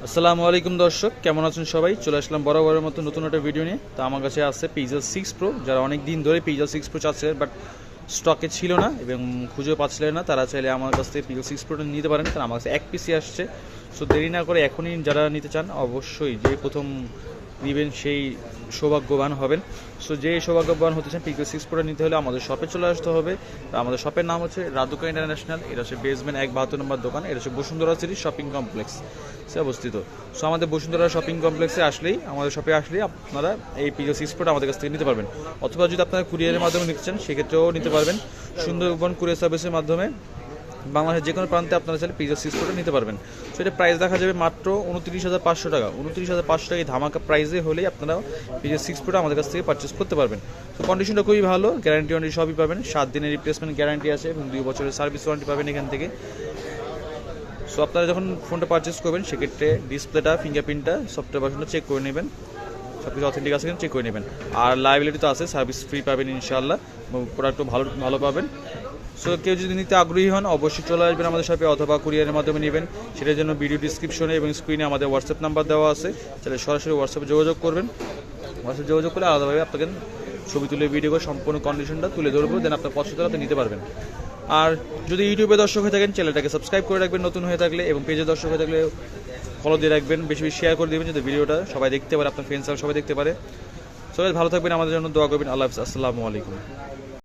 আসসালামু আলাইকুম দর্শক, কেমন আছেন সবাই? চলে আসলাম বরাবরের মতো নতুন একটা ভিডিও নিয়ে। তো আমার কাছে আছে পিক্সেল 6 প্রো। যারা অনেক দিন ধরে পিক্সেল 6 প্রো চাচ্ছে বাট স্টকে ছিল না এবং খুঁজেও পাচ্ছিলেন না, তারা চাইলে আমার কাছ থেকে পিক্সেল 6 প্রোটা নিতে পারেন। কারণ আমার কাছে এক পিসি আসছে। সো দেরি না করে এখনই যারা নিতে চান অবশ্যই যে প্রথম নেবেন সেই সৌভাগ্যবান হবেন। সো যে সৌভাগ্যবান হতে চান পিক্সেল 6 প্রোটা নিতে হলে আমাদের শপে চলে আসতে হবে। আমাদের শপের নাম হচ্ছে রাদুকা ইন্টারন্যাশনাল। এটা হচ্ছে বেসমেন্ট 172 নম্বর দোকান। এটা হচ্ছে বসুন্ধরা সিটি শপিং কমপ্লেক্স সে অবস্থিত। সো আমাদের বসুন্ধরা শপিং কমপ্লেক্সে আসলেই, আমাদের শপে আসলেই আপনারা এই পিক্সেল 6 প্রোটা আমাদের কাছ থেকে নিতে পারবেন। অথবা যদি আপনারা কুরিয়ারের মাধ্যমে নিতে চান সেক্ষেত্রেও নিতে পারবেন। সুন্দরবন কুরিয়ার সার্ভিসের মাধ্যমে বাংলাদেশের যে কোনো প্রান্তে আপনারা চাইলে পিক্সেল 6 প্রোটা নিতে পারবেন। সো এটা প্রাইস দেখা যাবে মাত্র 29,500 টাকা। 29,500 টাকা ধামাকা প্রাইসে হলেই আপনারা পিক্সেল 6 প্রোটা আমাদের কাছ থেকে পারচেস করতে পারবেন। তো কন্ডিশনটা খুবই ভালো, গ্যারান্টি ওয়ারেন্টি সবই পাবেন। 7 দিনের রিপ্লেসমেন্ট গ্যারান্টি আছে এবং 2 বছরের সার্ভিস ওয়ারেন্টি পাবেন এখান থেকে। সো আপনারা যখন ফোনটা পারচেস করবেন সেক্ষেত্রে ডিসপ্লেটা, ফিঙ্গারপ্রিন্টটা, সফটওয়্যার ভার্সনটা চেক করে নেবেন। সব কিছু অথেন্টিক আছে কিনা চেক করে নেবেন। আর লাইবিলিটি তো আছে, সার্ভিস ফ্রি পাবেন ইনশাআল্লাহ, প্রোডাক্টও ভালো ভালো পাবেন। সো কেউ যদি নিতে আগ্রহী হন অবশ্যই চলে আসবেন আমাদের শপে, অথবা কুরিয়ারের মাধ্যমে নেবেন। সেটার জন্য ভিডিও ডিসক্রিপশনে এবং স্ক্রিনে আমাদের হোয়াটসঅ্যাপ নাম্বার দেওয়া আছে, তাহলে সরাসরি হোয়াটসঅ্যাপে যোগাযোগ করবেন। হোয়াটসঅ্যাপ যোগাযোগ করলে আলাদাভাবে আপনাকে ছবি তুলে ভিডিও করে সম্পূর্ণ কন্ডিশনটা তুলে ধরবো, দেন আপনার পছন্দ আপনি নিতে পারবেন। আর যদি ইউটিউবে দর্শক হয়ে থাকেন চ্যানেলটাকে সাবস্ক্রাইব করে রাখবেন নতুন হয়ে থাকলে, এবং পেজে দর্শক হয়ে থাকলে ফলো দিয়ে রাখবেন, বেশি বেশি শেয়ার করে দেবেন যাতে ভিডিওটা সবাই দেখতে পারে, আপনার ফ্রেন্ডসরা সবাই দেখতে পারে। সবাই ভালো থাকবেন, আমাদের জন্য দোয়া করবেন। আল্লাহ হাফেজ, আসসালামু আলাইকুম।